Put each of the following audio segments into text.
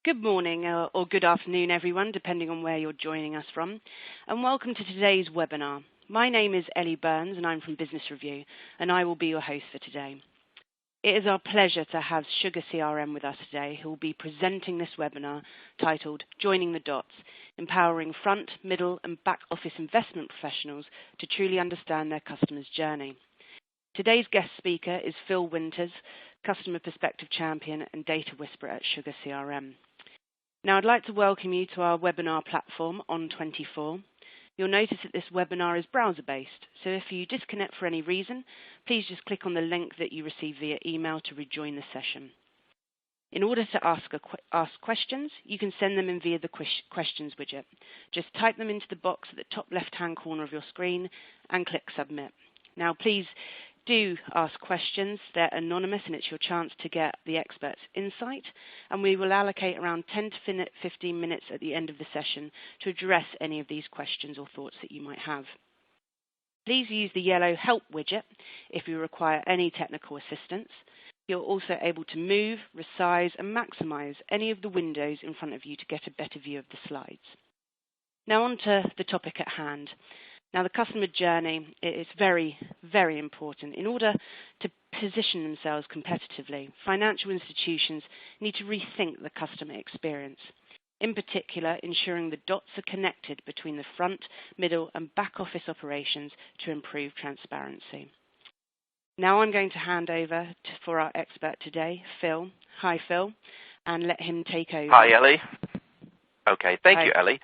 Good morning or good afternoon, everyone, depending on where you're joining us from, and welcome to today's webinar. My name is Ellie Burns, and I'm from Business Review, and I will be your host for today. It is our pleasure to have Sugar CRM with us today, who will be presenting this webinar titled Joining the Dots, Empowering Front, Middle, and Back Office Investment Professionals to Truly Understand Their Customer's Journey. Today's guest speaker is Phil Winters, Customer Perspective Champion and Data Whisperer at Sugar CRM. Now, I'd like to welcome you to our webinar platform, On24. You'll notice that this webinar is browser-based, so if you disconnect for any reason, please just click on the link that you received via email to rejoin the session. In order to ask questions, you can send them in via the questions widget. Just type them into the box at the top left-hand corner of your screen and click Submit. Now, please do ask questions. They're anonymous, and it's your chance to get the expert's insight. And we will allocate around 10 to 15 minutes at the end of the session to address any of these questions or thoughts that you might have. Please use the yellow Help widget if you require any technical assistance. You're also able to move, resize, and maximize any of the windows in front of you to get a better view of the slides. Now on to the topic at hand. Now, the customer journey is very, very important. In order to position themselves competitively, financial institutions need to rethink the customer experience. In particular, ensuring the dots are connected between the front, middle, and back office operations to improve transparency. Now I'm going to hand over for our expert today, Phil. Hi, Phil, and let him take over. Hi, Ellie. Okay, thank you, Ellie.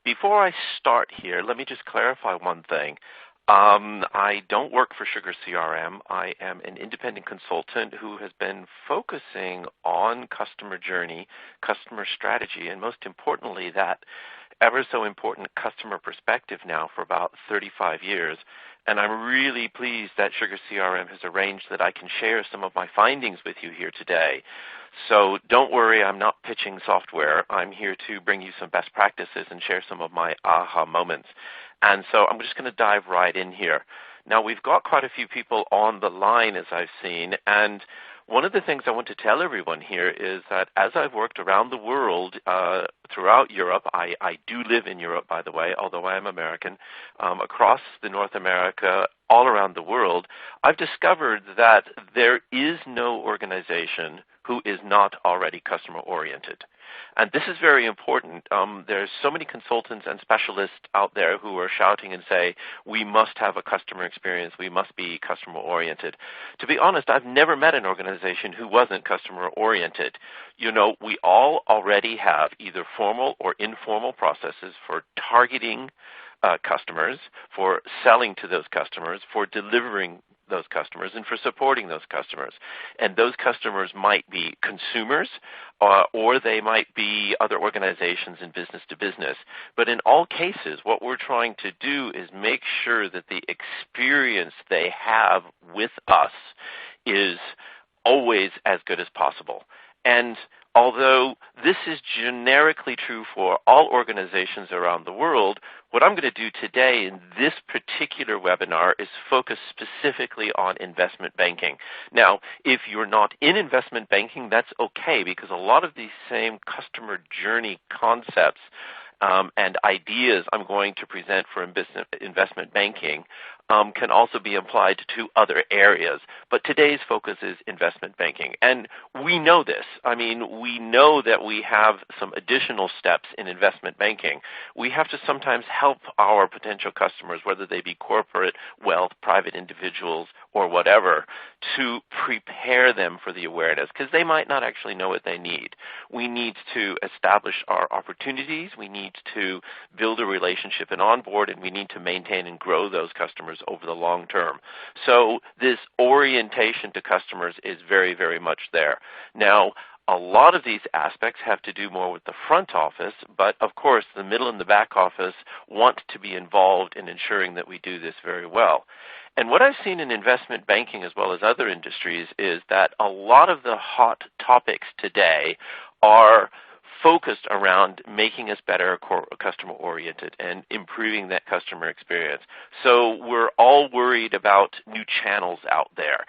Before I start here, let me just clarify one thing. I don't work for Sugar CRM. I am an independent consultant who has been focusing on customer journey, customer strategy, and most importantly, that ever so important customer perspective now for about 35 years. And I'm really pleased that Sugar CRM has arranged that I can share some of my findings with you here today. So don't worry, I'm not pitching software. I'm here to bring you some best practices and share some of my aha moments. And so I'm just going to dive right in here. Now, we've got quite a few people on the line, as I've seen, and one of the things I want to tell everyone here is that as I've worked around the world, throughout Europe, I do live in Europe, by the way, although I am American, across the North America, all around the world, I've discovered that there is no organization who is not already customer-oriented. And this is very important. There's so many consultants and specialists out there who are shouting and say, we must have a customer experience, we must be customer-oriented. To be honest, I've never met an organization who wasn't customer-oriented. You know, we all already have either formal or informal processes for targeting customers, for selling to those customers, for delivering those customers, and for supporting those customers. And those customers might be consumers, or they might be other organizations in business to business. But in all cases, what we're trying to do is make sure that the experience they have with us is always as good as possible. And although this is generically true for all organizations around the world, what I'm going to do today in this particular webinar is focus specifically on investment banking. Now, if you're not in investment banking, that's okay, because a lot of these same customer journey concepts and ideas I'm going to present for investment banking can also be applied to other areas. But today's focus is investment banking. And we know this. I mean, we know that we have some additional steps in investment banking. We have to sometimes help our potential customers, whether they be corporate, wealth, private individuals, or whatever, to prepare them for the awareness, because they might not actually know what they need. We need to establish our opportunities. We need to build a relationship and onboard, and we need to maintain and grow those customers over the long term. So this orientation to customers is very, very much there. Now, a lot of these aspects have to do more with the front office, but of course the middle and the back office want to be involved in ensuring that we do this very well. And what I've seen in investment banking as well as other industries is that a lot of the hot topics today are focused around making us better customer-oriented and improving that customer experience. So we're all worried about new channels out there.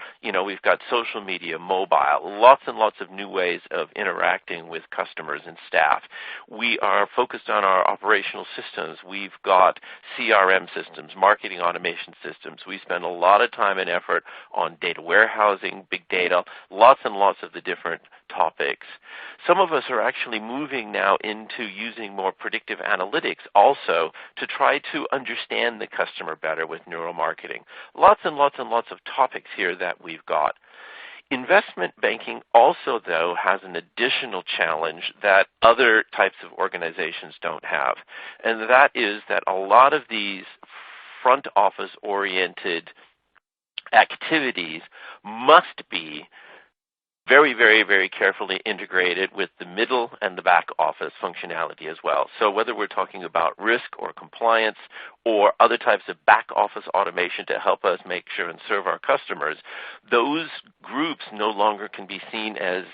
We've got social media, mobile, lots and lots of new ways of interacting with customers and staff. We are focused on our operational systems. We've got CRM systems, marketing automation systems. We spend a lot of time and effort on data warehousing, big data, lots and lots of the different topics. Some of us are actually moving now into using more predictive analytics also to try to understand the customer better with neuromarketing. Lots and lots and lots of topics here that we've got. Investment banking also, though, has an additional challenge that other types of organizations don't have, and that is that a lot of these front office oriented activities must be very, very, very carefully integrated with the middle and the back office functionality as well. So whether we're talking about risk or compliance or other types of back office automation to help us make sure and serve our customers, those groups no longer can be seen as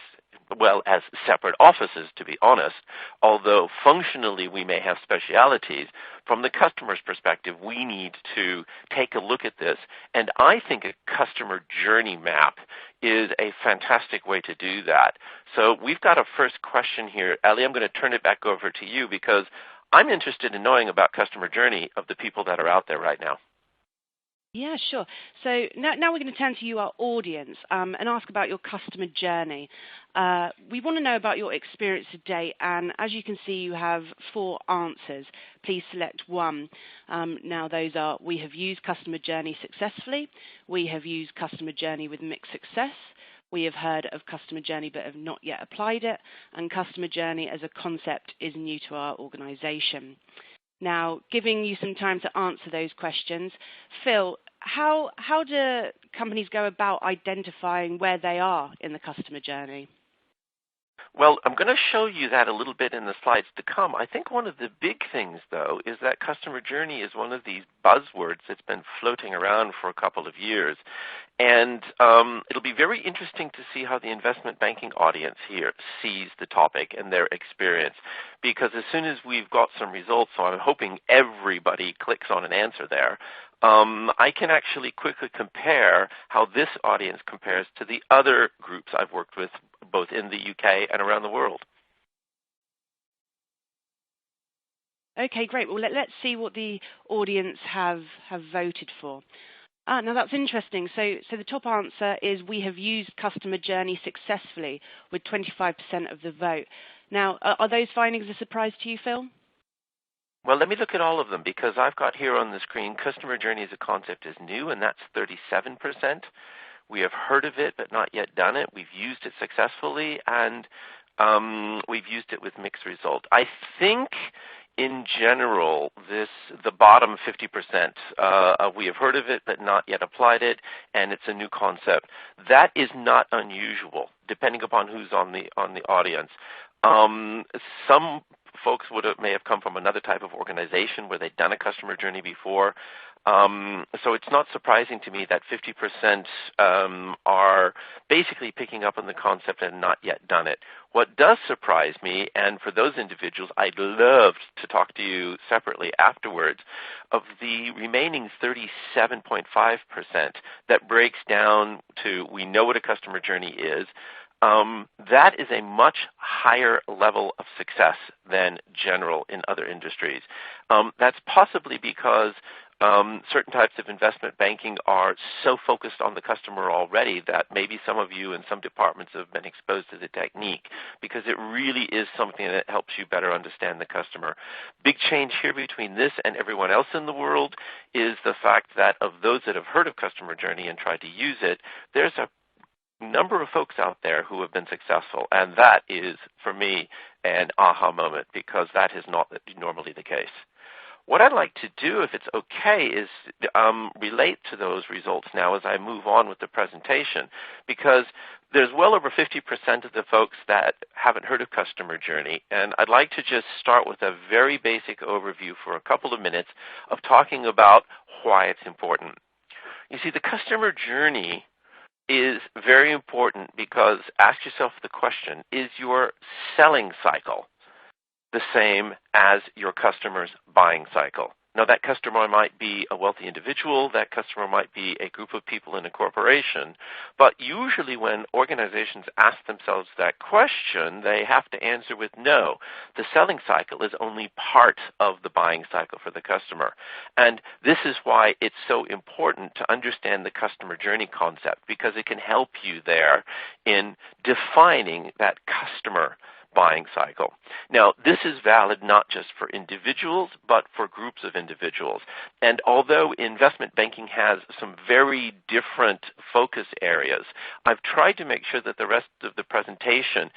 separate offices, to be honest, although functionally we may have specialities. From the customer's perspective, we need to take a look at this, and I think a customer journey map is a fantastic way to do that. So we've got a first question here. Ellie, I'm going to turn it back over to you because I'm interested in knowing about customer journey of the people that are out there right now. Yeah, sure. So now we're going to turn to you, our audience, and ask about your customer journey. We want to know about your experience today, and as you can see, you have 4 answers. Please select one. Now those are: we have used customer journey successfully, we have used customer journey with mixed success, we have heard of customer journey but have not yet applied it, and customer journey as a concept is new to our organization. Now, giving you some time to answer those questions, Phil, how do companies go about identifying where they are in the customer journey? Well, I'm going to show you that a little bit in the slides to come. I think one of the big things, though, is that customer journey is one of these buzzwords that's been floating around for a couple of years. And it'll be very interesting to see how the investment banking audience here sees the topic and their experience. Because as soon as we've got some results, so I'm hoping everybody clicks on an answer there, I can actually quickly compare how this audience compares to the other groups I've worked with, both in the UK and around the world. Okay, great. Well, let's see what the audience have voted for. Now, that's interesting. So the top answer is we have used customer journey successfully with 25% of the vote. Now, are those findings a surprise to you, Phil? Well, let me look at all of them because I've got here on the screen customer journey as a concept is new, and that's 37%. We have heard of it but not yet done it. We've used it successfully, and we've used it with mixed result. I think in general, the bottom 50%, we have heard of it but not yet applied it, and it's a new concept. That is not unusual, depending upon who's on the audience. Some folks may have come from another type of organization where they'd done a customer journey before. So it's not surprising to me that 50% are basically picking up on the concept and not yet done it. What does surprise me, and for those individuals, I'd love to talk to you separately afterwards, of the remaining 37.5% that breaks down to we know what a customer journey is. That is a much higher level of success than general in other industries. That's possibly because certain types of investment banking are so focused on the customer already that maybe some of you in some departments have been exposed to the technique because it really is something that helps you better understand the customer. Big change here between this and everyone else in the world is the fact that of those that have heard of customer journey and tried to use it, there's a number of folks out there who have been successful, and that is, for me, an aha moment because that is not normally the case. What I'd like to do, if it's okay, is relate to those results now as I move on with the presentation, because there's well over 50% of the folks that haven't heard of customer journey, and I'd like to just start with a very basic overview for a couple of minutes of talking about why it's important. You see, the customer journey is very important because ask yourself the question, is your selling cycle the same as your customer's buying cycle. Now, that customer might be a wealthy individual, that customer might be a group of people in a corporation, but usually when organizations ask themselves that question, they have to answer with no. The selling cycle is only part of the buying cycle for the customer. And this is why it's so important to understand the customer journey concept, because it can help you there in defining that customer buying cycle. Now, this is valid not just for individuals, but for groups of individuals. And although investment banking has some very different focus areas, I've tried to make sure that the rest of the presentation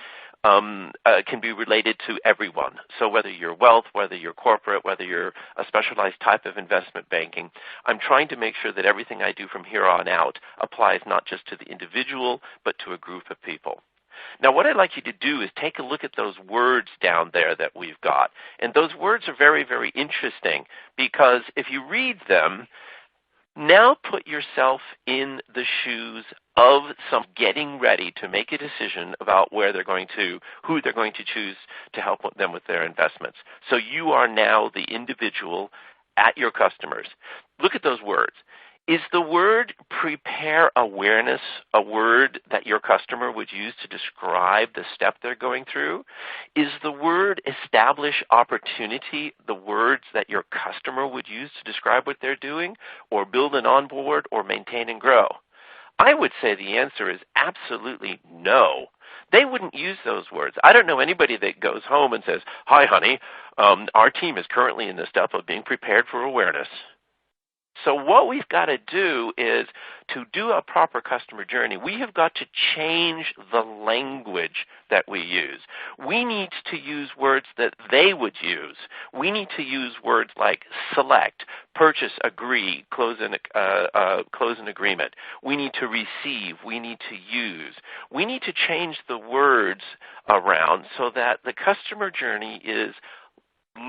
can be related to everyone. So whether you're wealth, whether you're corporate, whether you're a specialized type of investment banking, I'm trying to make sure that everything I do from here on out applies not just to the individual, but to a group of people. Now, what I'd like you to do is take a look at those words down there that we've got. And those words are very, very interesting, because if you read them, now put yourself in the shoes of some getting ready to make a decision about who they're going to choose to help them with their investments. So you are now the individual at your customers. Look at those words. Is the word prepare awareness a word that your customer would use to describe the step they're going through? Is the word establish opportunity the words that your customer would use to describe what they're doing, or build and onboard, or maintain and grow? I would say the answer is absolutely no. They wouldn't use those words. I don't know anybody that goes home and says, "Hi, honey, our team is currently in the step of being prepared for awareness." So what we've got to do is, to do a proper customer journey, we have got to change the language that we use. We need to use words that they would use. We need to use words like select, purchase, agree, close an agreement. We need to receive. We need to use. We need to change the words around so that the customer journey is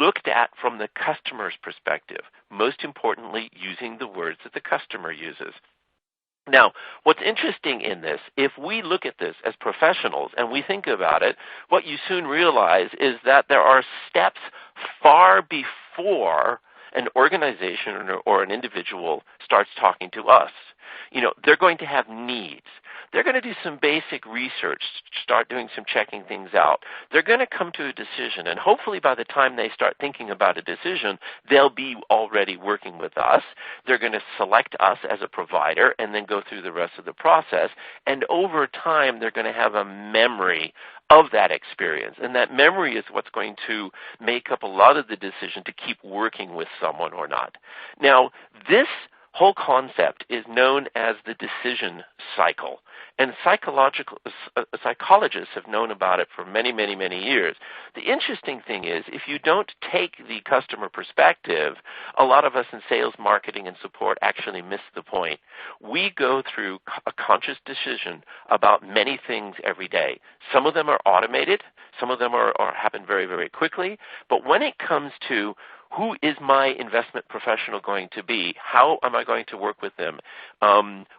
looked at from the customer's perspective, most importantly, using the words that the customer uses. Now, what's interesting in this, if we look at this as professionals and we think about it, what you soon realize is that there are steps far before an organization or an individual starts talking to us. You know, they're going to have needs. They're going to do some basic research, start doing some checking things out. They're going to come to a decision, and hopefully by the time they start thinking about a decision, they'll be already working with us. They're going to select us as a provider and then go through the rest of the process. And over time, they're going to have a memory of that experience. And that memory is what's going to make up a lot of the decision to keep working with someone or not. Now, this whole concept is known as the decision cycle. And psychologists have known about it for many, many, many years. The interesting thing is, if you don't take the customer perspective, a lot of us in sales, marketing, and support actually miss the point. We go through a conscious decision about many things every day. Some of them are automated. Some of them happen very, very quickly. But when it comes to who is my investment professional going to be? How am I going to work with them?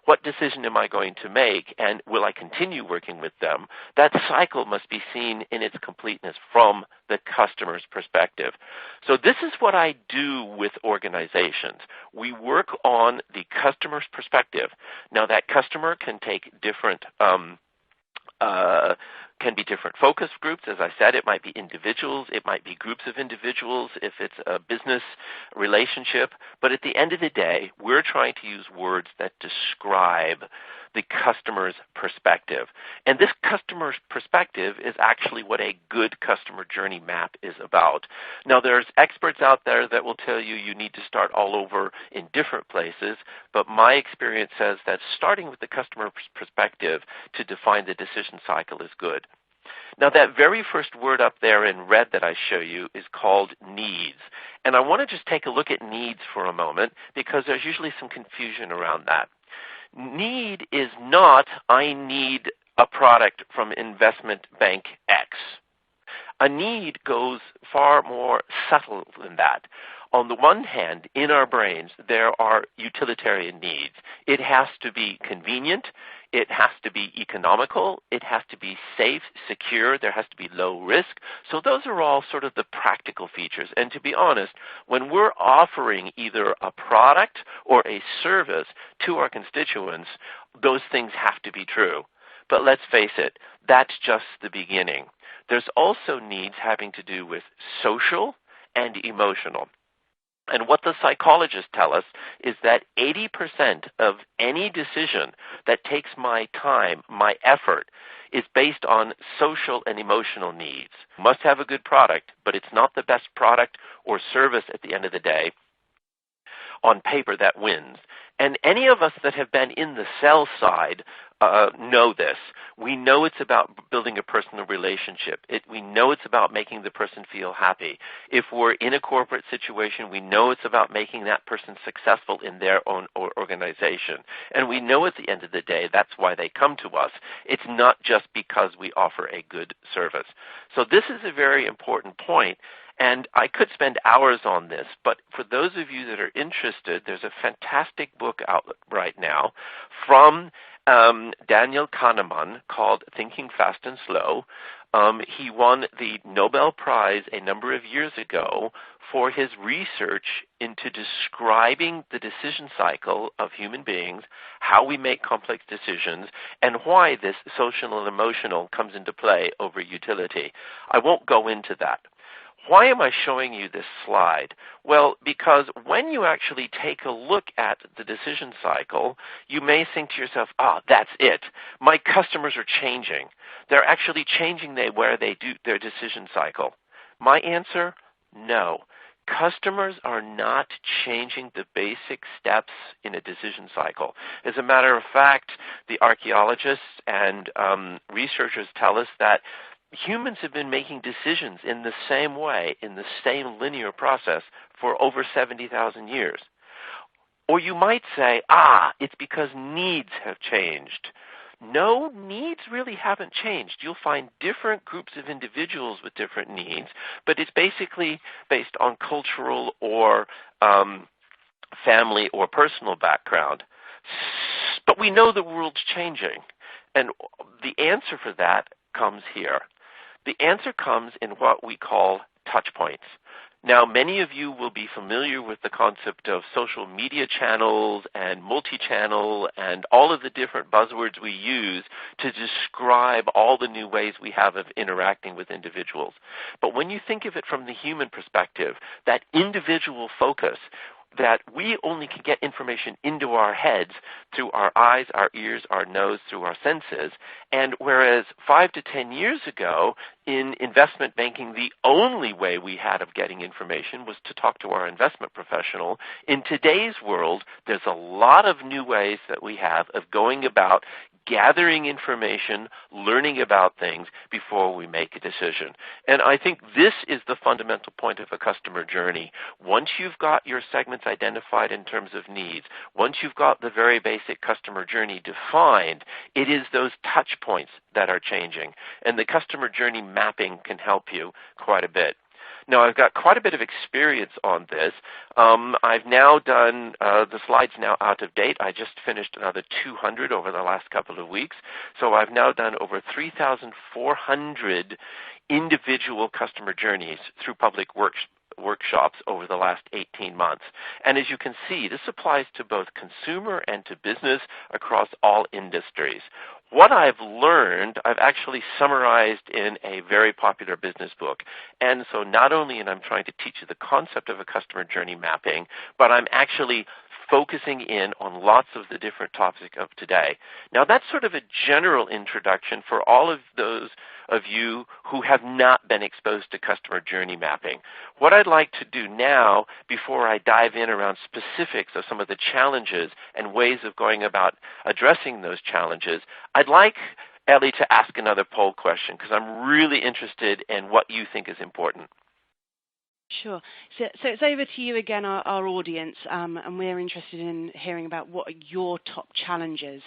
What decision am I going to make? And will I continue working with them? That cycle must be seen in its completeness from the customer's perspective. So this is what I do with organizations. We work on the customer's perspective. Now, that customer can take different can be different focus groups. As I said, it might be individuals. It might be groups of individuals if it's a business relationship. But at the end of the day, we're trying to use words that describe the customer's perspective. And this customer's perspective is actually what a good customer journey map is about. Now, there's experts out there that will tell you you need to start all over in different places, but my experience says that starting with the customer's perspective to define the decision cycle is good. Now, that very first word up there in red that I show you is called needs. And I want to just take a look at needs for a moment, because there's usually some confusion around that. Need is not, I need a product from investment bank X. A need goes far more subtle than that. On the one hand, in our brains, there are utilitarian needs. It has to be convenient. It has to be economical. It has to be safe, secure. There has to be low risk. So those are all sort of the practical features. And to be honest, when we're offering either a product or a service to our constituents, those things have to be true. But let's face it, that's just the beginning. There's also needs having to do with social and emotional. And what the psychologists tell us is that 80% of any decision that takes my time, my effort, is based on social and emotional needs. Must have a good product, but it's not the best product or service at the end of the day on paper that wins. And any of us that have been in the sell side know this. We know it's about building a personal relationship. We know it's about making the person feel happy. If we're in a corporate situation, we know it's about making that person successful in their own organization. And we know at the end of the day that's why they come to us. It's not just because we offer a good service. So this is a very important point. And I could spend hours on this, but for those of you that are interested, there's a fantastic book out right now from Daniel Kahneman called Thinking Fast and Slow. He won the Nobel Prize a number of years ago for his research into describing the decision cycle of human beings, how we make complex decisions, and why this social and emotional comes into play over utility. I won't go into that. Why am I showing you this slide? Well, because when you actually take a look at the decision cycle, you may think to yourself, that's it. My customers are changing. They're actually changing where they do their decision cycle. My answer, no. Customers are not changing the basic steps in a decision cycle. As a matter of fact, the archaeologists and researchers tell us that humans have been making decisions in the same way, in the same linear process for over 70,000 years. Or you might say, it's because needs have changed. No, needs really haven't changed. You'll find different groups of individuals with different needs, but it's basically based on cultural or family or personal background. But we know the world's changing, and the answer for that comes here. The answer comes in what we call touch points. Now, many of you will be familiar with the concept of social media channels and multi-channel and all of the different buzzwords we use to describe all the new ways we have of interacting with individuals. But when you think of it from the human perspective, that individual focus, that we only can get information into our heads through our eyes, our ears, our nose, through our senses. And whereas 5 to 10 years ago in investment banking, the only way we had of getting information was to talk to our investment professional, in today's world, there's a lot of new ways that we have of going about gathering information, learning about things before we make a decision. And I think this is the fundamental point of a customer journey. Once you've got your segments identified in terms of needs, once you've got the very basic customer journey defined, it is those touch points that are changing. And the customer journey mapping can help you quite a bit. Now, I've got quite a bit of experience on this. I've now done, the slide's now out of date. I just finished another 200 over the last couple of weeks. So I've now done over 3,400 individual customer journeys through public workshops over the last 18 months. And as you can see, this applies to both consumer and to business across all industries. What I've learned, I've actually summarized in a very popular business book. And so not only am I trying to teach you the concept of a customer journey mapping, but I'm actually focusing in on lots of the different topics of today. Now, that's sort of a general introduction for all of those of you who have not been exposed to customer journey mapping. What I'd like to do now, before I dive in around specifics of some of the challenges and ways of going about addressing those challenges, I'd like Ellie to ask another poll question because I'm really interested in what you think is important. Sure. So it's over to you again, our audience, and we're interested in hearing about what are your top challenges.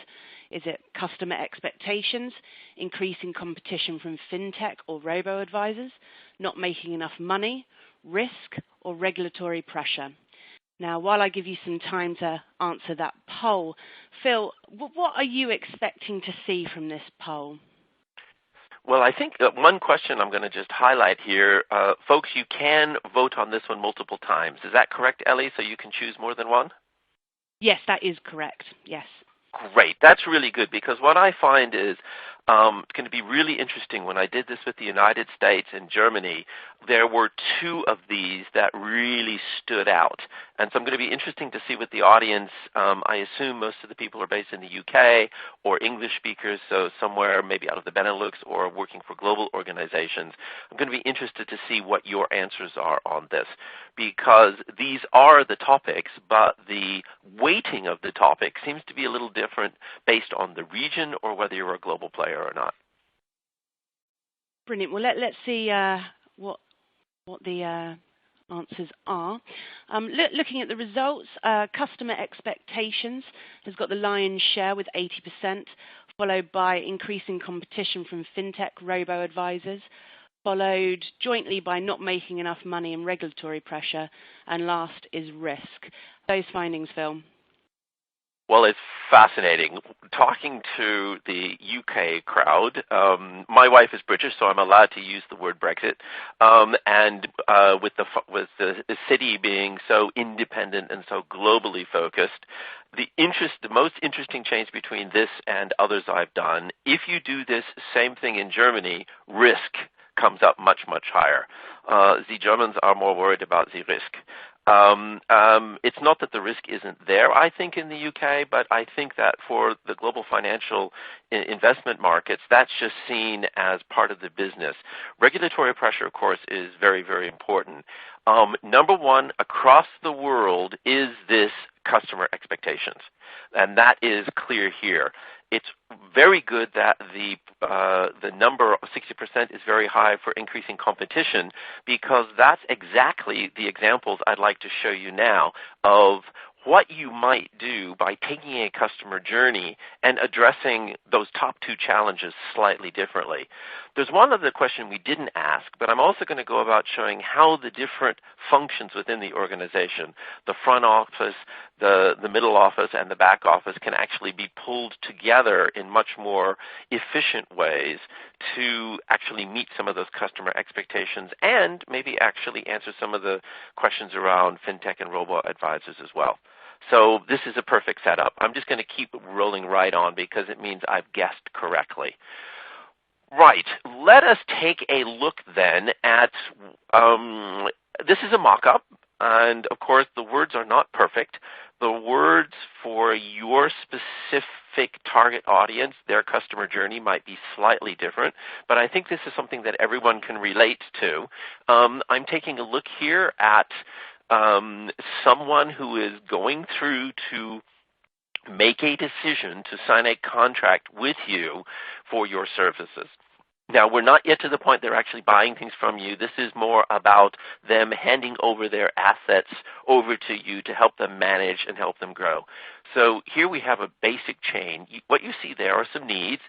Is it customer expectations, increasing competition from fintech or robo-advisors, not making enough money, risk, or regulatory pressure? Now, while I give you some time to answer that poll, Phil, what are you expecting to see from this poll? Well, I think one question I'm going to just highlight here, folks, you can vote on this one multiple times. Is that correct, Ellie? So you can choose more than one? Yes, that is correct. Yes. Great. That's really good, because what I find is it's going to be really interesting. When I did this with the United States and Germany, there were two of these that really stood out. And so I'm going to be interesting to see what the audience, I assume most of the people are based in the UK or English speakers, so somewhere maybe out of the Benelux or working for global organizations. I'm going to be interested to see what your answers are on this, because these are the topics, but the weighting of the topic seems to be a little different based on the region or whether you're a global player or not. Brilliant. Well, let's see what the answers are. Looking at the results, customer expectations has got the lion's share with 80%, followed by increasing competition from fintech robo-advisors, followed jointly by not making enough money and regulatory pressure, and last is risk. Those findings, Phil. Well, it's fascinating. Talking to the UK crowd, my wife is British, so I'm allowed to use the word Brexit, and with the city being so independent and so globally focused, the most interesting change between this and others I've done, if you do this same thing in Germany, risk comes up much, much higher. The Germans are more worried about the risk. It's not that the risk isn't there, I think, in the UK, but I think that for the global financial investment markets, that's just seen as part of the business. Regulatory pressure, of course, is very, very important. Number one, across the world, is this customer expectations, and that is clear here. It's very good that the number of 60% is very high for increasing competition, because that's exactly the examples I'd like to show you now of what you might do by taking a customer journey and addressing those top two challenges slightly differently. There's one other question we didn't ask, but I'm also going to go about showing how the different functions within the organization, the front office, the middle office, and the back office, can actually be pulled together in much more efficient ways to actually meet some of those customer expectations and maybe actually answer some of the questions around fintech and robo-advisors as well. So this is a perfect setup. I'm just going to keep rolling right on because it means I've guessed correctly. Right. Let us take a look then at, this is a mock-up, and of course the words are not perfect. The words for your specific target audience, their customer journey, might be slightly different, but I think this is something that everyone can relate to. I'm taking a look here at someone who is going through to make a decision to sign a contract with you for your services. Now, we're not yet to the point they're actually buying things from you. This is more about them handing over their assets over to you to help them manage and help them grow. So here we have a basic chain. What you see there are some needs.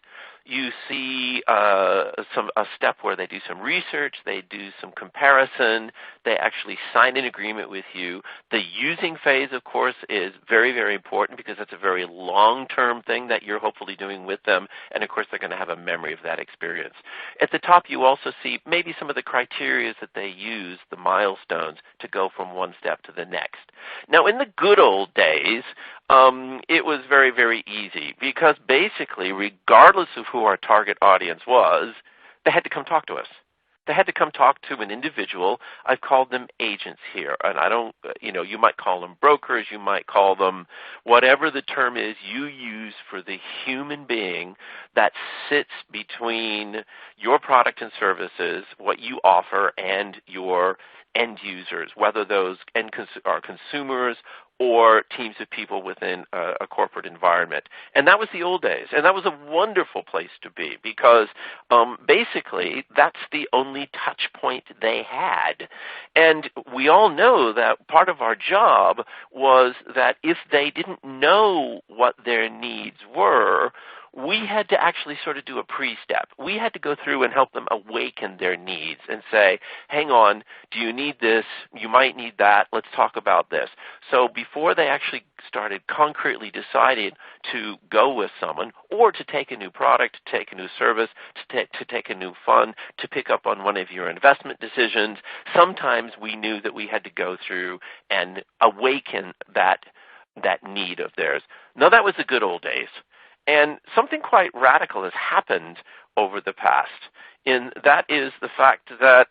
You see a step where they do some research, they do some comparison, they actually sign an agreement with you. The using phase, of course, is very, very important because it's a very long-term thing that you're hopefully doing with them, and of course they're going to have a memory of that experience. At the top, you also see maybe some of the criteria that they use, the milestones, to go from one step to the next. Now, in the good old days, it was very, very easy because basically, regardless of who our target audience was, they had to come talk to us. They had to come talk to an individual. I've called them agents here, and I don't, you might call them brokers, you might call them whatever the term is you use for the human being that sits between your product and services, what you offer, and your end users, whether those are consumers or teams of people within a corporate environment. And that was the old days. And that was a wonderful place to be because basically that's the only touch point they had. And we all know that part of our job was that if they didn't know what their needs were, we had to actually sort of do a pre-step. We had to go through and help them awaken their needs and say, hang on, do you need this? You might need that. Let's talk about this. So before they actually started concretely deciding to go with someone or to take a new product, to take a new service, to take a new fund, to pick up on one of your investment decisions, sometimes we knew that we had to go through and awaken that need of theirs. Now, that was the good old days. And something quite radical has happened over the past, and that is the fact that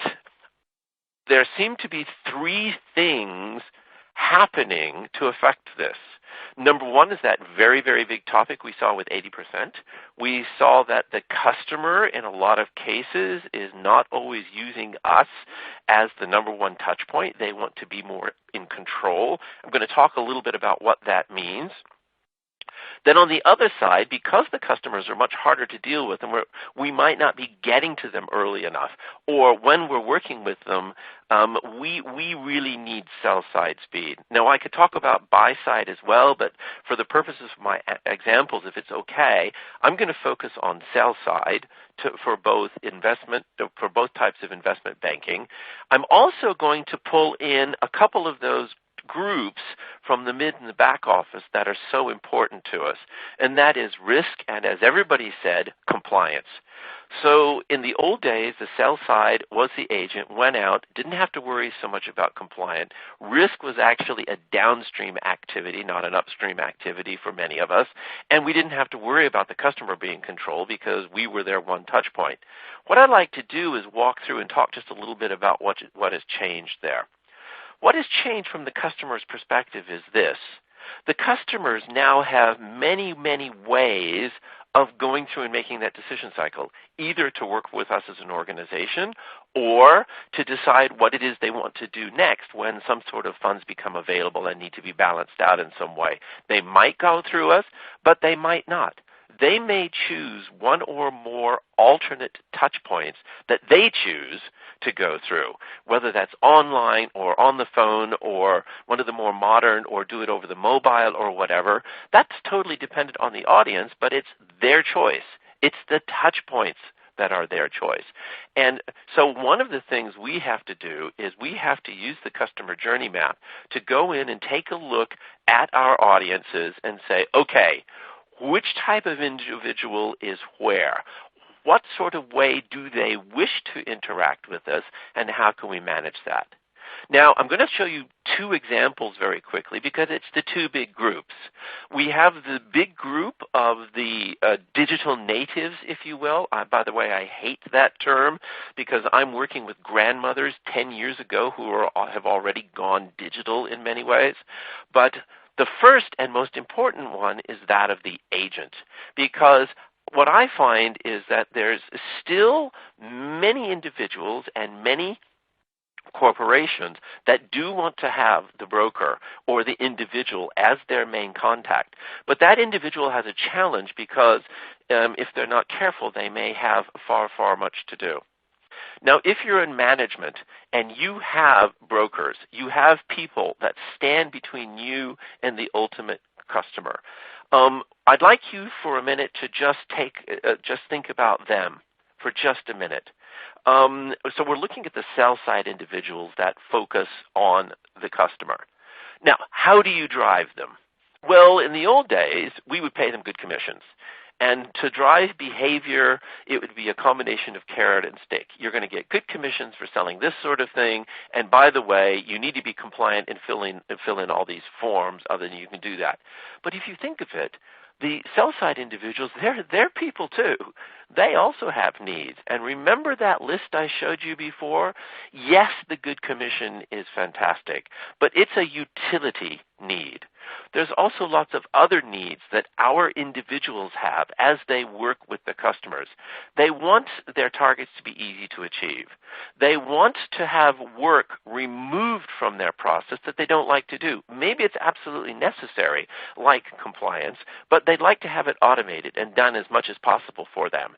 there seem to be three things happening to affect this. Number one is that very, very big topic we saw with 80%. We saw that the customer, in a lot of cases, is not always using us as the number one touch point. They want to be more in control. I'm going to talk a little bit about what that means. Then on the other side, because the customers are much harder to deal with and we might not be getting to them early enough, or when we're working with them, we really need sell-side speed. Now, I could talk about buy-side as well, but for the purposes of my examples, if it's okay, I'm going to focus on sell-side for both types of investment banking. I'm also going to pull in a couple of those groups from the mid and the back office that are so important to us, and that is risk and, as everybody said, compliance. So in the old days, the sell side was the agent, went out, didn't have to worry so much about compliance. Risk was actually a downstream activity, not an upstream activity for many of us, and we didn't have to worry about the customer being controlled because we were their one touch point. What I'd like to do is walk through and talk just a little bit about what has changed there. What has changed from the customer's perspective is this. The customers now have many, many ways of going through and making that decision cycle, either to work with us as an organization or to decide what it is they want to do next when some sort of funds become available and need to be balanced out in some way. They might go through us, but they might not. They may choose one or more alternate touch points that they choose to go through, whether that's online or on the phone or one of the more modern or do it over the mobile or whatever. That's totally dependent on the audience, but it's their choice. It's the touch points that are their choice. And so one of the things we have to do is we have to use the customer journey map to go in and take a look at our audiences and say, okay, which type of individual is where? What sort of way do they wish to interact with us, and how can we manage that? Now, I'm going to show you two examples very quickly because it's the two big groups. We have the big group of the digital natives, if you will. By the way, I hate that term because I'm working with grandmothers 10 years ago who have already gone digital in many ways. But the first and most important one is that of the agent, because what I find is that there's still many individuals and many corporations that do want to have the broker or the individual as their main contact. But that individual has a challenge because if they're not careful, they may have far, far much to do. Now, if you're in management and you have brokers, you have people that stand between you and the ultimate customer, I'd like you for a minute to just think about them for just a minute. So we're looking at the sell-side individuals that focus on the customer. Now, how do you drive them? Well, in the old days, we would pay them good commissions. And to drive behavior, it would be a combination of carrot and stick. You're going to get good commissions for selling this sort of thing. And by the way, you need to be compliant and fill in all these forms, other than you can do that. But if you think of it, the sell-side individuals, they're people too. They also have needs. And remember that list I showed you before? Yes, the good commission is fantastic, but it's a utility need. There's also lots of other needs that our individuals have as they work with the customers. They want their targets to be easy to achieve. They want to have work removed from their process that they don't like to do. Maybe it's absolutely necessary, like compliance, but they'd like to have it automated and done as much as possible for them.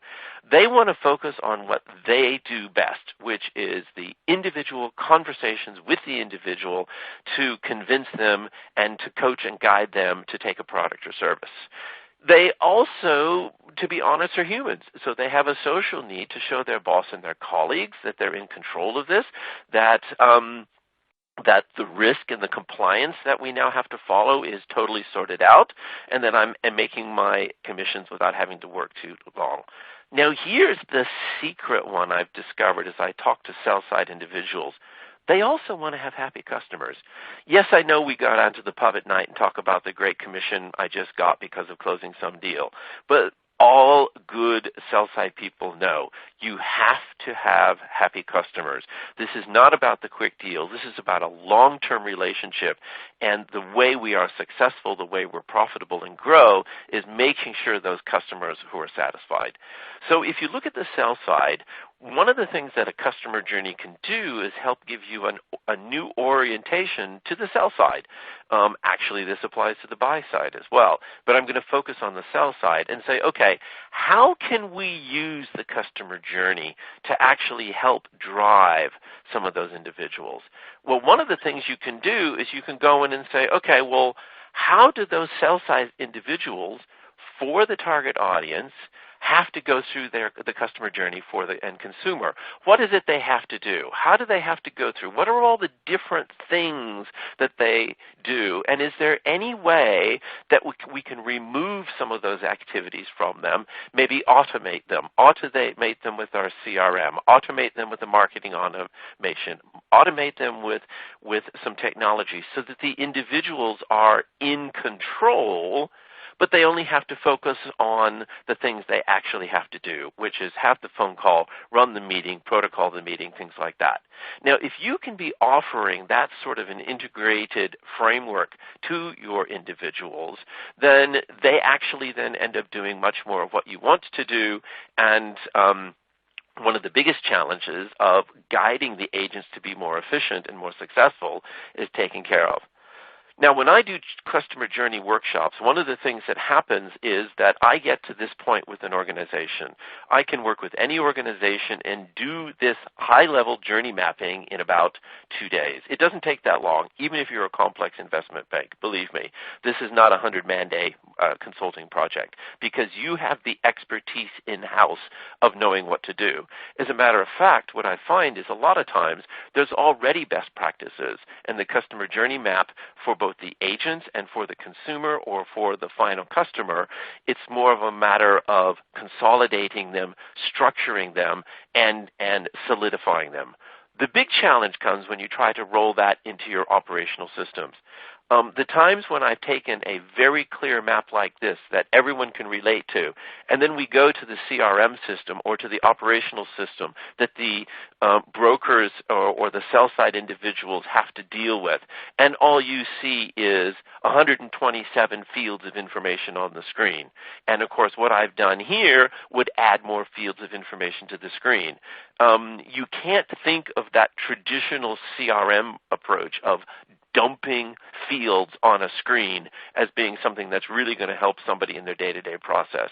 They want to focus on what they do best, which is the individual conversations with the individual to convince them and to coach and guide them to take a product or service. They also, to be honest, are humans. So they have a social need to show their boss and their colleagues that they're in control of this, that that the risk and the compliance that we now have to follow is totally sorted out, and that I'm making my commissions without having to work too long. Now, here's the secret one I've discovered as I talk to sell-side individuals. They also want to have happy customers. Yes, I know we go out to the pub at night and talk about the great commission I just got because of closing some deal, but all good sell-side people know you have to have happy customers. This is not about the quick deal. This is about a long-term relationship, and the way we are successful, the way we're profitable and grow, is making sure those customers who are satisfied. So if you look at the sell side, one of the things that a customer journey can do is help give you a new orientation to the sell side. Actually, this applies to the buy side as well. But I'm going to focus on the sell side and say, okay, how can we use the customer journey to actually help drive some of those individuals? Well, one of the things you can do is you can go in and say, okay, well, how do those sell side individuals for the target audience have to go through the customer journey for the end consumer? What is it they have to do? How do they have to go through? What are all the different things that they do? And is there any way that we can remove some of those activities from them, maybe automate them with our CRM, automate them with the marketing automation, automate them with some technology so that the individuals are in control, but they only have to focus on the things they actually have to do, which is have the phone call, run the meeting, protocol the meeting, things like that. Now, if you can be offering that sort of an integrated framework to your individuals, then they actually then end up doing much more of what you want to do, and one of the biggest challenges of guiding the agents to be more efficient and more successful is taken care of. Now, when I do customer journey workshops, one of the things that happens is that I get to this point with an organization. I can work with any organization and do this high-level journey mapping in about 2 days. It doesn't take that long, even if you're a complex investment bank. Believe me, this is not a 100-man-day consulting project, because you have the expertise in-house of knowing what to do. As a matter of fact, what I find is a lot of times there's already best practices, and the customer journey map for both the agents and for the consumer or for the final customer, it's more of a matter of consolidating them, structuring them, and solidifying them. The big challenge comes when you try to roll that into your operational systems. The times when I've taken a very clear map like this that everyone can relate to, and then we go to the CRM system or to the operational system that the brokers or the sell-side individuals have to deal with, and all you see is 127 fields of information on the screen. And, of course, what I've done here would add more fields of information to the screen. You can't think of that traditional CRM approach of dumping fields on a screen as being something that's really going to help somebody in their day-to-day process.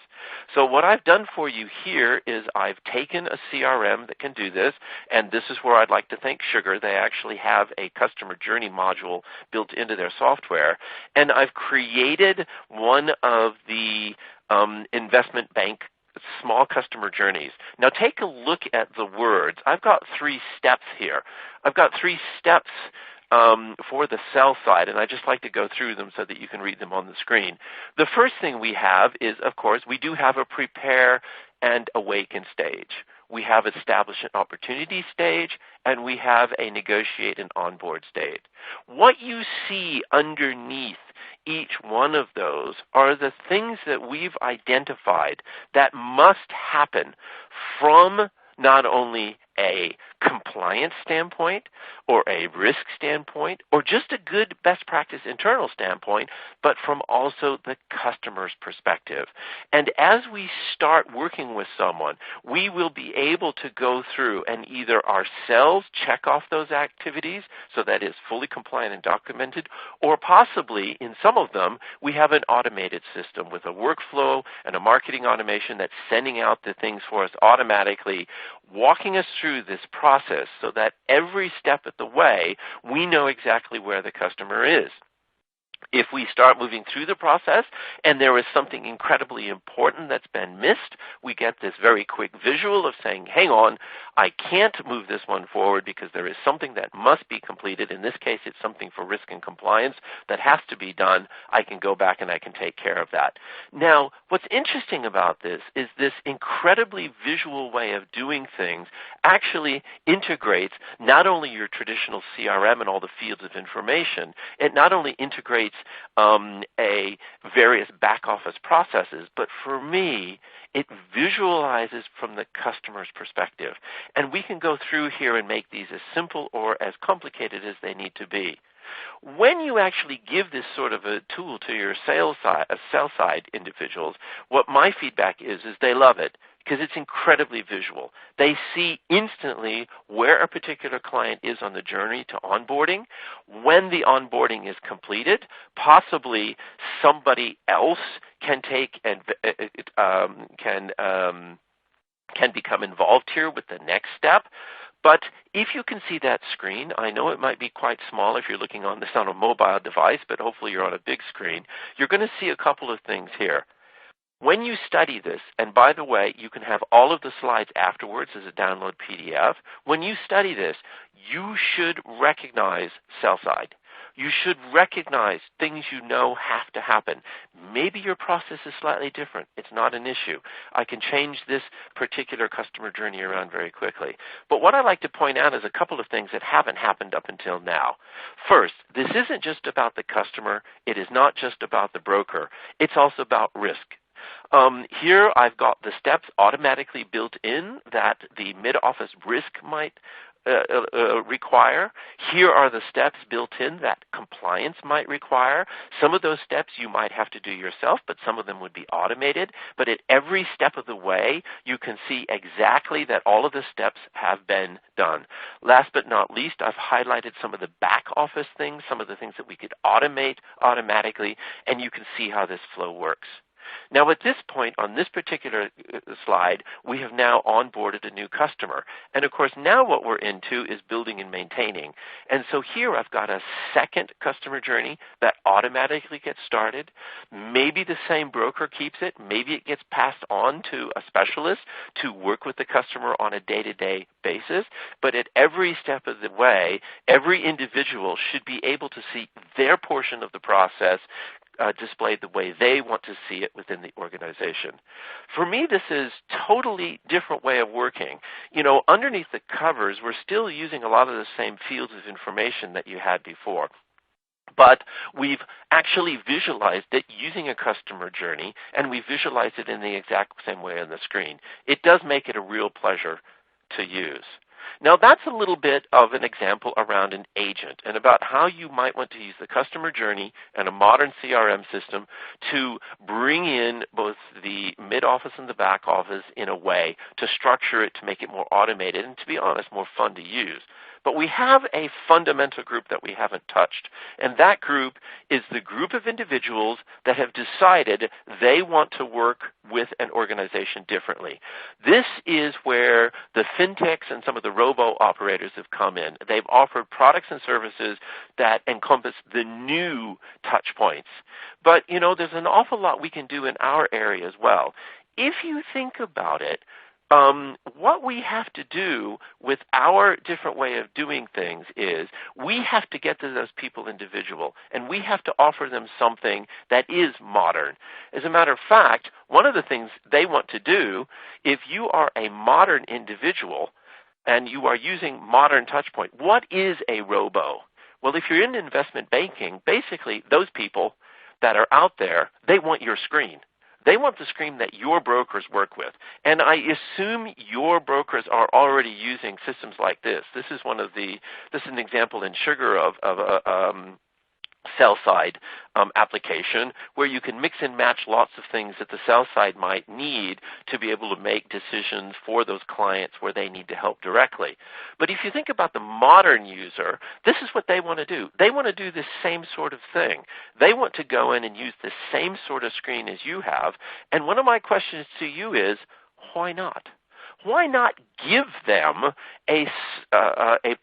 So what I've done for you here is I've taken a CRM that can do this, and this is where I'd like to thank Sugar. They actually have a customer journey module built into their software, and I've created one of the investment bank small customer journeys. Now take a look at the words. I've got 3 steps here. I've got 3 steps for the sell side, and I just like to go through them so that you can read them on the screen. The first thing we have is, of course, we do have a prepare and awaken stage. We have establish an opportunity stage, and we have a negotiate and onboard stage. What you see underneath each one of those are the things that we've identified that must happen from not only a compliance standpoint or a risk standpoint or just a good best practice internal standpoint, but from also the customer's perspective. And as we start working with someone, we will be able to go through and either ourselves check off those activities so that it's fully compliant and documented, or possibly in some of them we have an automated system with a workflow and a marketing automation that's sending out the things for us automatically, walking us through this process so that every step of the way we know exactly where the customer is. If we start moving through the process and there is something incredibly important that's been missed, we get this very quick visual of saying, hang on, I can't move this one forward because there is something that must be completed. In this case, it's something for risk and compliance that has to be done. I can go back and I can take care of that. Now, what's interesting about this is this incredibly visual way of doing things actually integrates not only your traditional CRM and all the fields of information, it not only integrates a various back office processes, but for me, it visualizes from the customer's perspective. And we can go through here and make these as simple or as complicated as they need to be. When you actually give this sort of a tool to your sell side individuals, what my feedback is they love it because it's incredibly visual. They see instantly where a particular client is on the journey to onboarding, when the onboarding is completed, possibly somebody else can take and can become involved here with the next step. But if you can see that screen, I know it might be quite small if you're looking on this on a mobile device, but hopefully you're on a big screen. You're going to see a couple of things here. When you study this, and by the way, you can have all of the slides afterwards as a download PDF. When you study this, you should recognize sell side. You should recognize things you know have to happen. Maybe your process is slightly different. It's not an issue. I can change this particular customer journey around very quickly. But what I like to point out is a couple of things that haven't happened up until now. First, this isn't just about the customer. It is not just about the broker. It's also about risk. Here I've got the steps automatically built in that the mid-office risk might require. Here are the steps built in that compliance might require. Some of those steps you might have to do yourself, but some of them would be automated. But at every step of the way, you can see exactly that all of the steps have been done. Last but not least, I've highlighted some of the back office things, some of the things that we could automate automatically, and you can see how this flow works. Now, at this point on this particular slide, we have now onboarded a new customer. And, of course, now what we're into is building and maintaining. And so here I've got a second customer journey that automatically gets started. Maybe the same broker keeps it. Maybe it gets passed on to a specialist to work with the customer on a day-to-day basis. But at every step of the way, every individual should be able to see their portion of the process displayed the way they want to see it within the organization. For me, this is totally different way of working. You know, underneath the covers, we're still using a lot of the same fields of information that you had before. But we've actually visualized it using a customer journey, and we visualize it in the exact same way on the screen. It does make it a real pleasure to use. Now, that's a little bit of an example around an agent and about how you might want to use the customer journey and a modern CRM system to bring in both the mid-office and the back office in a way to structure it to make it more automated and, to be honest, more fun to use. But we have a fundamental group that we haven't touched, and that group is the group of individuals that have decided they want to work with an organization differently. This is where the fintechs and some of the robo-operators have come in. They've offered products and services that encompass the new touch points. But, you know, there's an awful lot we can do in our area as well. If you think about it, what we have to do with our different way of doing things is we have to get to those people individual, and we have to offer them something that is modern. As a matter of fact, one of the things they want to do, if you are a modern individual and you are using modern touchpoint, what is a robo? Well, if you're in investment banking, basically those people that are out there, they want your screen. They want the screen that your brokers work with. And I assume your brokers are already using systems like this. This is an example in Sugar of a sell side application where you can mix and match lots of things that the sell side might need to be able to make decisions for those clients where they need to help directly. But if you think about the modern user, this is what they want to do. They want to do the same sort of thing. They want to go in and use the same sort of screen as you have. And one of my questions to you is, why not? Why not give them a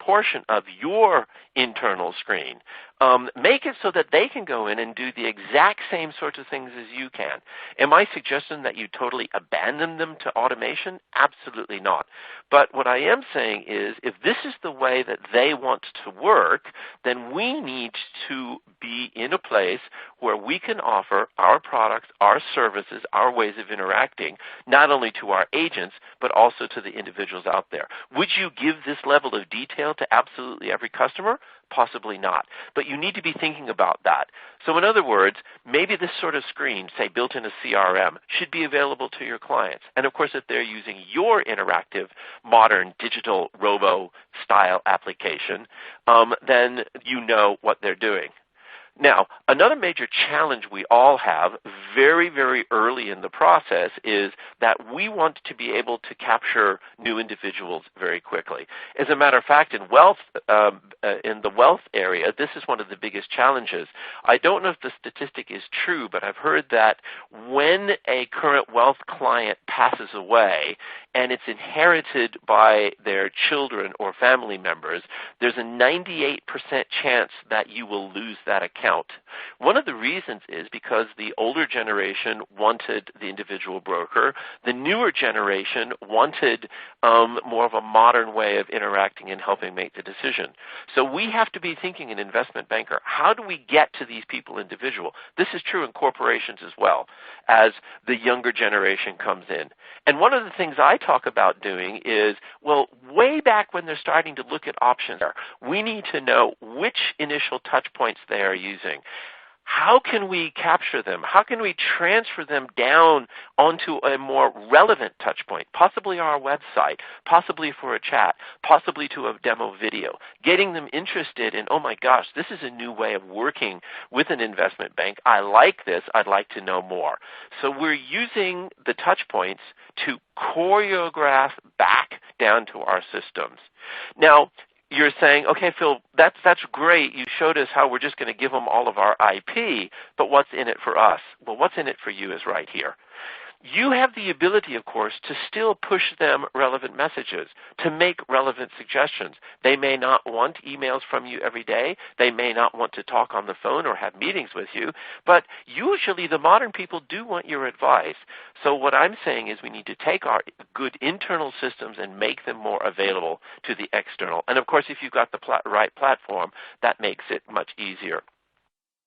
portion of your internal screen. Make it so that they can go in and do the exact same sorts of things as you can. Am I suggesting that you totally abandon them to automation? Absolutely not. But what I am saying is, if this is the way that they want to work, then we need to be in a place where we can offer our products, our services, our ways of interacting, not only to our agents, but also to the individuals out there. Would you give this level of detail to absolutely every customer? Possibly not. But you need to be thinking about that. So in other words, maybe this sort of screen, say built in a CRM, should be available to your clients. And of course, if they're using your interactive, modern, digital, robo-style application, then you know what they're doing. Now, another major challenge we all have very, very early in the process is that we want to be able to capture new individuals very quickly. As a matter of fact, in the wealth area, this is one of the biggest challenges. I don't know if the statistic is true, but I've heard that when a current wealth client passes away and it's inherited by their children or family members, there's a 98% chance that you will lose that account. One of the reasons is because the older generation wanted the individual broker. The newer generation wanted more of a modern way of interacting and helping make the decision. So we have to be thinking, an investment banker, how do we get to these people individual? This is true in corporations as well, as the younger generation comes in. And one of the things I talk about doing is, well, way back when they're starting to look at options, we need to know which initial touch points they are using. How can we capture them? How can we transfer them down onto a more relevant touch point, possibly our website, possibly for a chat, possibly to a demo video, getting them interested in, oh my gosh, this is a new way of working with an investment bank. I like this. I'd like to know more. So we're using the touch points to choreograph back down to our systems. Now, you're saying, okay, Phil, that's great. You showed us how we're just going to give them all of our IP, but what's in it for us? Well, what's in it for you is right here. You have the ability, of course, to still push them relevant messages, to make relevant suggestions. They may not want emails from you every day. They may not want to talk on the phone or have meetings with you, but usually the modern people do want your advice. So what I'm saying is we need to take our good internal systems and make them more available to the external. And of course, if you've got the right platform, that makes it much easier.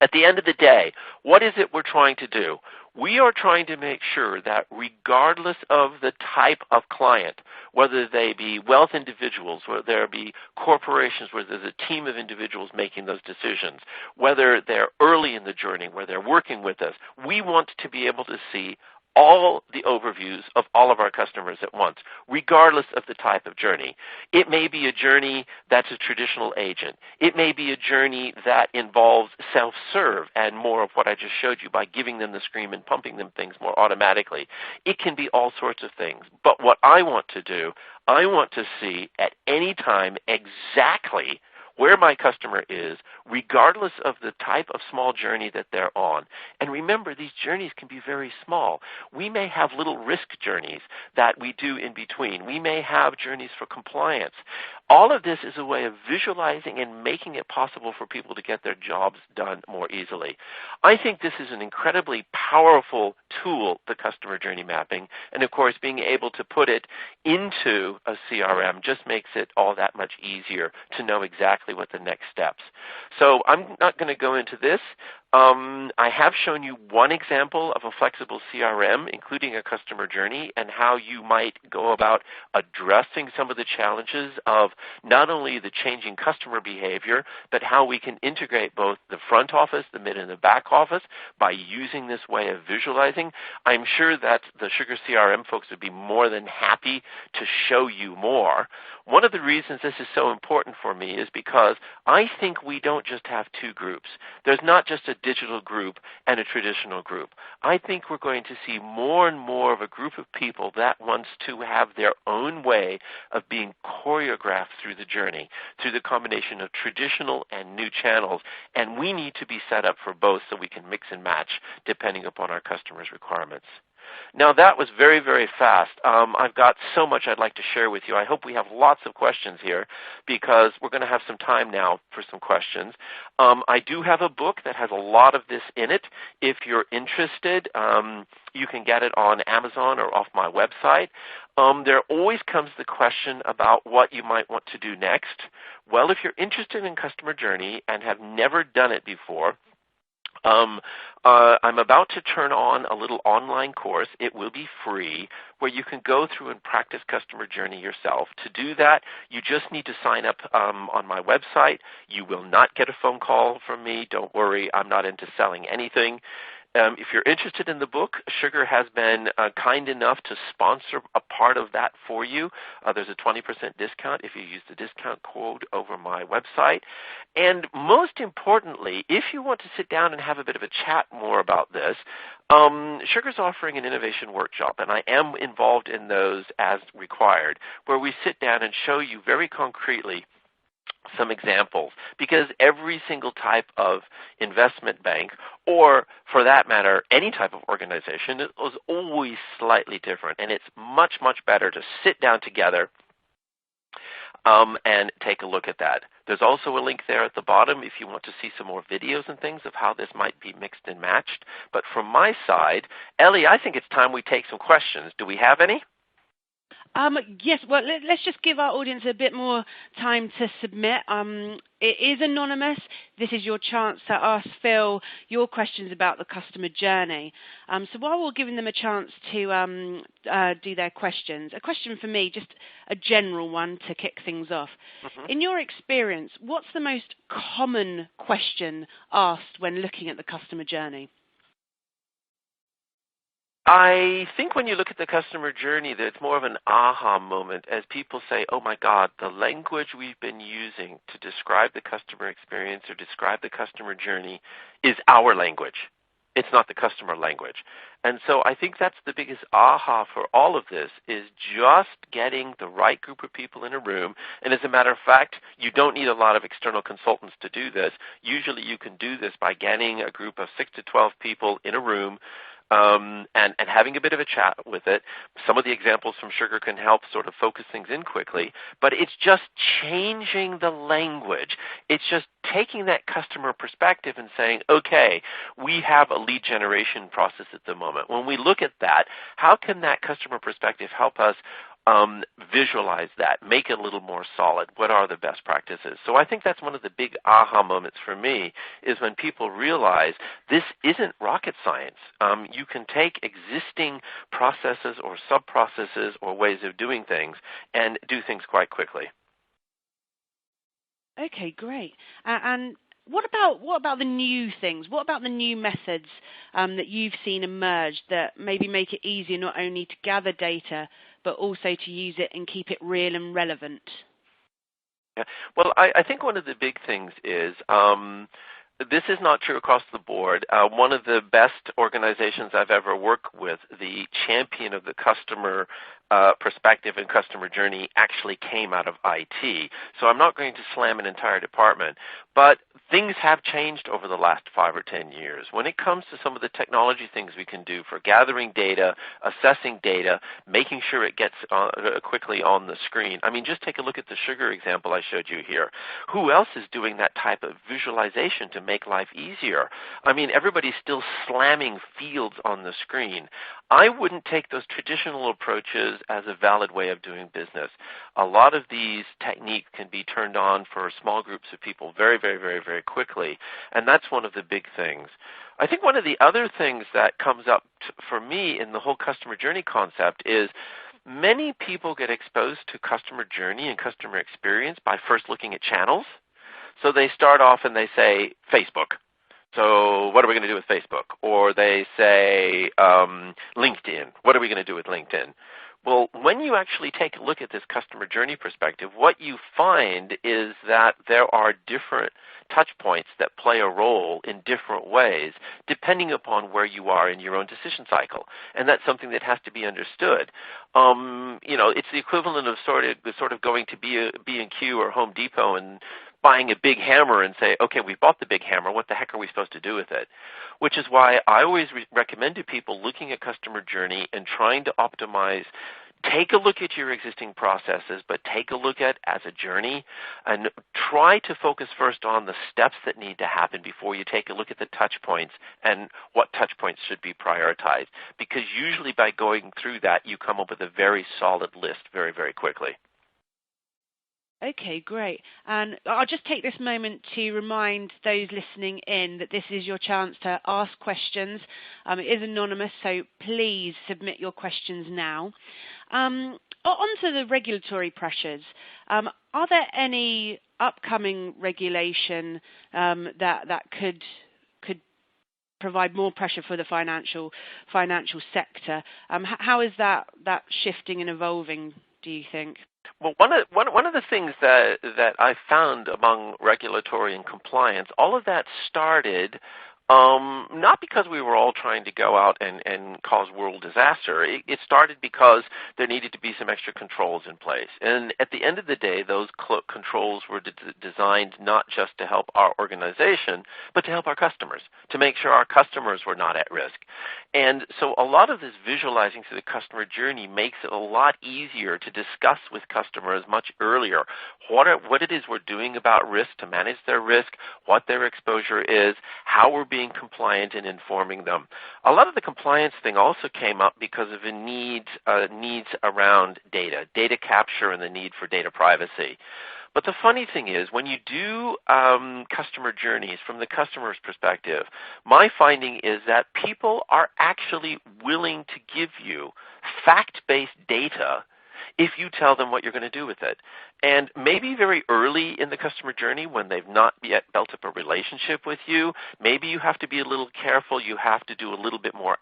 At the end of the day, what is it we're trying to do? We are trying to make sure that regardless of the type of client, whether they be wealth individuals, whether there be corporations where there's a team of individuals making those decisions, whether they're early in the journey, where they're working with us, we want to be able to see all the overviews of all of our customers at once, regardless of the type of journey. It may be a journey that's a traditional agent. It may be a journey that involves self-serve and more of what I just showed you by giving them the screen and pumping them things more automatically. It can be all sorts of things. But what I want to do, I want to see at any time exactly where my customer is, regardless of the type of small journey that they're on. And remember, these journeys can be very small. We may have little risk journeys that we do in between. We may have journeys for compliance. All of this is a way of visualizing and making it possible for people to get their jobs done more easily. I think this is an incredibly powerful tool, the customer journey mapping, and of course being able to put it into a CRM just makes it all that much easier to know exactly what the next steps. So I'm not going to go into this. I have shown you one example of a flexible CRM, including a customer journey, and how you might go about addressing some of the challenges of not only the changing customer behavior, but how we can integrate both the front office, the mid, and the back office by using this way of visualizing. I'm sure that the Sugar CRM folks would be more than happy to show you more. One of the reasons this is so important for me is because I think we don't just have two groups. There's not just a digital group and a traditional group. I think we're going to see more and more of a group of people that wants to have their own way of being choreographed through the journey, through the combination of traditional and new channels. And we need to be set up for both so we can mix and match depending upon our customers' requirements. Now, that was very, very fast. I've got so much I'd like to share with you. I hope we have lots of questions here because we're going to have some time now for some questions. I do have a book that has a lot of this in it. If you're interested, you can get it on Amazon or off my website. There always comes the question about what you might want to do next. Well, if you're interested in customer journey and have never done it before, I'm about to turn on a little online course. It will be free, where you can go through and practice customer journey yourself. To do that, you just need to sign up on my website. You will not get a phone call from me. Don't worry, I'm not into selling anything. If you're interested in the book, Sugar has been kind enough to sponsor a part of that for you. There's a 20% discount if you use the discount code over my website. And most importantly, if you want to sit down and have a bit of a chat more about this, Sugar's offering an innovation workshop, and I am involved in those as required, where we sit down and show you very concretely some examples, because every single type of investment bank, or for that matter, any type of organization, is always slightly different, and it's much, much better to sit down together and take a look at that. There's also a link there at the bottom if you want to see some more videos and things of how this might be mixed and matched. But from my side, Ellie, I think it's time we take some questions. Do we have any? Yes, well, let's just give our audience a bit more time to submit. It is anonymous. This is your chance to ask Phil your questions about the customer journey. So while we're giving them a chance to do their questions, a question for me, just a general one to kick things off. Mm-hmm. In your experience, what's the most common question asked when looking at the customer journey? I think when you look at the customer journey, that it's more of an aha moment as people say, oh my God, the language we've been using to describe the customer experience or describe the customer journey is our language. It's not the customer language. And so I think that's the biggest aha for all of this, is just getting the right group of people in a room. And as a matter of fact, you don't need a lot of external consultants to do this. Usually you can do this by getting a group of 6 to 12 people in a room, and having a bit of a chat with it. Some of the examples from Sugar can help sort of focus things in quickly, but it's just changing the language. It's just taking that customer perspective and saying, okay, we have a lead generation process at the moment. When we look at that, how can that customer perspective help us visualize that, make it a little more solid? What are the best practices? So I think that's one of the big aha moments for me, is when people realize this isn't rocket science. You can take existing processes or sub-processes or ways of doing things and do things quite quickly. Okay, great. And what about the new things? What about the new methods that you've seen emerge that maybe make it easier not only to gather data, but also to use it and keep it real and relevant? Yeah. Well, I think one of the big things is, this is not true across the board. One of the best organizations I've ever worked with, the champion of the customer perspective and customer journey, actually came out of IT. So I'm not going to slam an entire department, but things have changed over the last 5 or 10 years. When it comes to some of the technology things we can do for gathering data, assessing data, making sure it gets quickly on the screen. I mean, just take a look at the Sugar example I showed you here. Who else is doing that type of visualization to make life easier? I mean, everybody's still slamming fields on the screen. I wouldn't take those traditional approaches as a valid way of doing business. A lot of these techniques can be turned on for small groups of people very, very, very, very quickly, and that's one of the big things. I think one of the other things that comes up for me in the whole customer journey concept is many people get exposed to customer journey and customer experience by first looking at channels. So they start off and they say, Facebook. So what are we going to do with Facebook? Or they say LinkedIn. What are we going to do with LinkedIn? Well, when you actually take a look at this customer journey perspective, what you find is that there are different touch points that play a role in different ways depending upon where you are in your own decision cycle. And that's something that has to be understood. It's the equivalent of sort of going to B&Q or Home Depot and buying a big hammer and say, okay, we bought the big hammer, what the heck are we supposed to do with it? Which is why I always recommend to people looking at customer journey and trying to optimize. Take a look at your existing processes, but take a look at as a journey and try to focus first on the steps that need to happen before you take a look at the touch points and what touch points should be prioritized. Because usually by going through that, you come up with a very solid list very, very quickly. Okay, great. And I'll just take this moment to remind those listening in that this is your chance to ask questions. It is anonymous, so please submit your questions now. On to the regulatory pressures. Are there any upcoming regulation that could provide more pressure for the financial sector? How is that shifting and evolving, do you think? Well, one of the things that I found among regulatory and compliance, all of that started not because we were all trying to go out and cause world disaster. It started because there needed to be some extra controls in place. And at the end of the day, those controls were designed not just to help our organization, but to help our customers, to make sure our customers were not at risk. And so a lot of this visualizing through the customer journey makes it a lot easier to discuss with customers much earlier what it is we're doing about risk to manage their risk, what their exposure is, how we're being compliant and informing them. A lot of the compliance thing also came up because of a needs around data capture and the need for data privacy. But the funny thing is, when you do customer journeys from the customer's perspective, my finding is that people are actually willing to give you fact-based data if you tell them what you're going to do with it. And maybe very early in the customer journey when they've not yet built up a relationship with you, maybe you have to be a little careful. You have to do a little bit more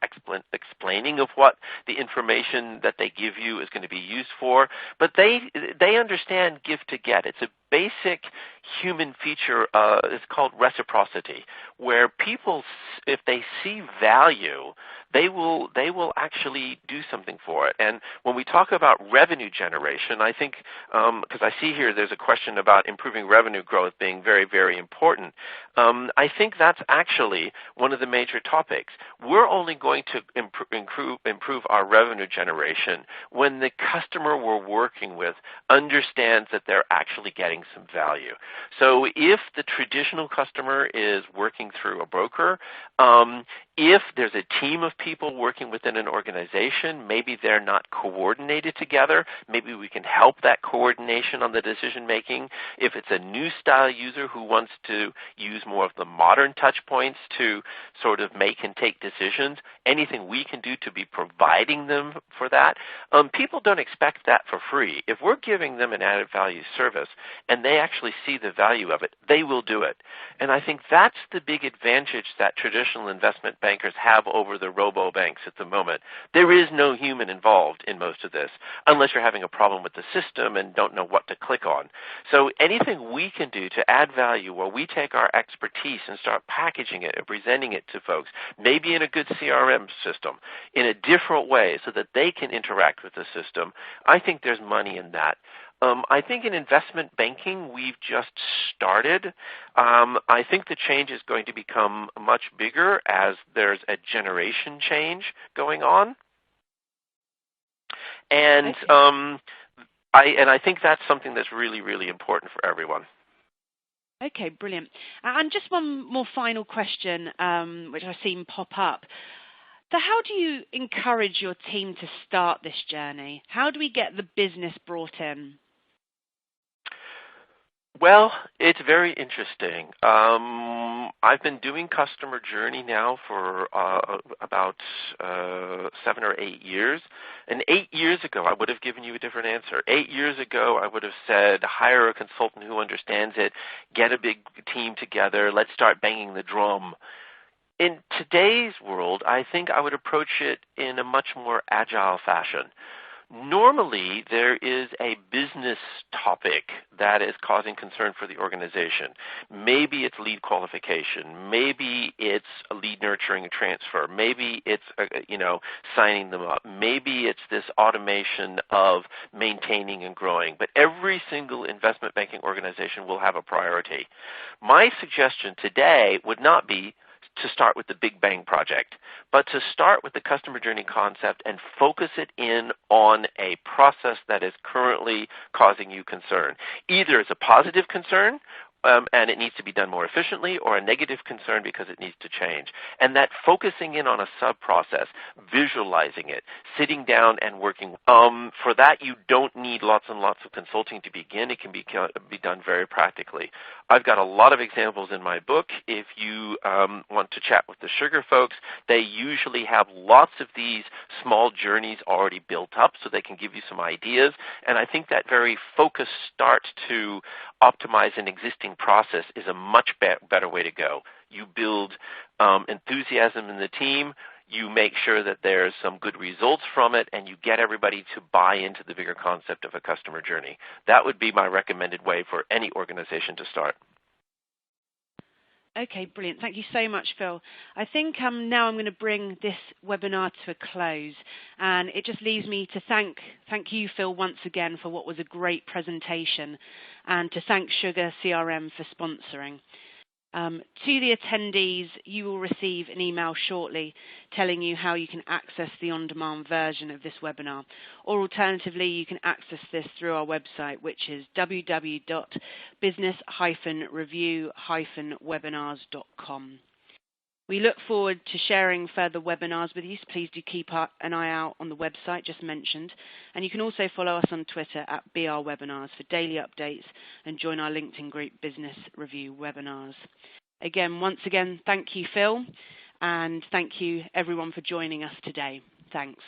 explaining of what the information that they give you is going to be used for. But they understand give to get. It's a basic human feature. It's called reciprocity, where people, if they see value, they will actually do something for it. And when we talk about revenue generation, I think, because I see here there's a question about improving revenue growth being very, very important, I think that's actually one of the major topics. We're only going to improve our revenue generation when the customer we're working with understands that they're actually getting some value. So if the traditional customer is working through a broker, if there's a team of people working within an organization, maybe they're not coordinated together, maybe we can help that coordination on the decision making. If it's a new style user who wants to use more of the modern touch points to sort of make and take decisions, anything we can do to be providing them for that. People don't expect that for free. If we're giving them an added value service and they actually see the value of it, they will do it. And I think that's the big advantage that traditional investment bankers have over the robo-banks at the moment. There is no human involved in most of this, unless you're having a problem with the system and don't know what to click on. So anything we can do to add value where we take our expertise and start packaging it and presenting it to folks, maybe in a good CRM system, in a different way so that they can interact with the system, I think there's money in that. I think in investment banking, we've just started. I think the change is going to become much bigger as there's a generation change going on. And I think that's something that's really, really important for everyone. Okay, brilliant. And just one more final question, which I've seen pop up. So how do you encourage your team to start this journey? How do we get the business brought in? Well, it's very interesting. I've been doing customer journey now for about 7 or 8 years. And 8 years ago, I would have given you a different answer. 8 years ago, I would have said, hire a consultant who understands it, get a big team together, let's start banging the drum. In today's world, I think I would approach it in a much more agile fashion. Normally, there is a business topic that is causing concern for the organization. Maybe it's lead qualification. Maybe it's a lead nurturing and transfer. Maybe it's signing them up. Maybe it's this automation of maintaining and growing. But every single investment banking organization will have a priority. My suggestion today would not be to start with the big bang project, but to start with the customer journey concept and focus it in on a process that is currently causing you concern. Either it's a positive concern, and it needs to be done more efficiently, or a negative concern because it needs to change. And that focusing in on a sub-process, visualizing it, sitting down and working. For that, you don't need lots and lots of consulting to begin. It can be done very practically. I've got a lot of examples in my book. If you want to chat with the Sugar folks, they usually have lots of these small journeys already built up so they can give you some ideas. And I think that very focused start to optimize an existing process is a much better way to go. You build enthusiasm in the team, you make sure that there's some good results from it, and you get everybody to buy into the bigger concept of a customer journey. That would be my recommended way for any organization to start. Okay, brilliant. Thank you so much, Phil. I think now I'm going to bring this webinar to a close, and it just leaves me to thank you, Phil, once again for what was a great presentation, and to thank Sugar CRM for sponsoring. To the attendees, you will receive an email shortly telling you how you can access the on-demand version of this webinar, or alternatively, you can access this through our website, which is www.business-review-webinars.com. We look forward to sharing further webinars with you, so please do keep an eye out on the website just mentioned. And you can also follow us on Twitter at BR Webinars for daily updates and join our LinkedIn group Business Review Webinars. Once again, thank you, Phil, and thank you everyone for joining us today. Thanks.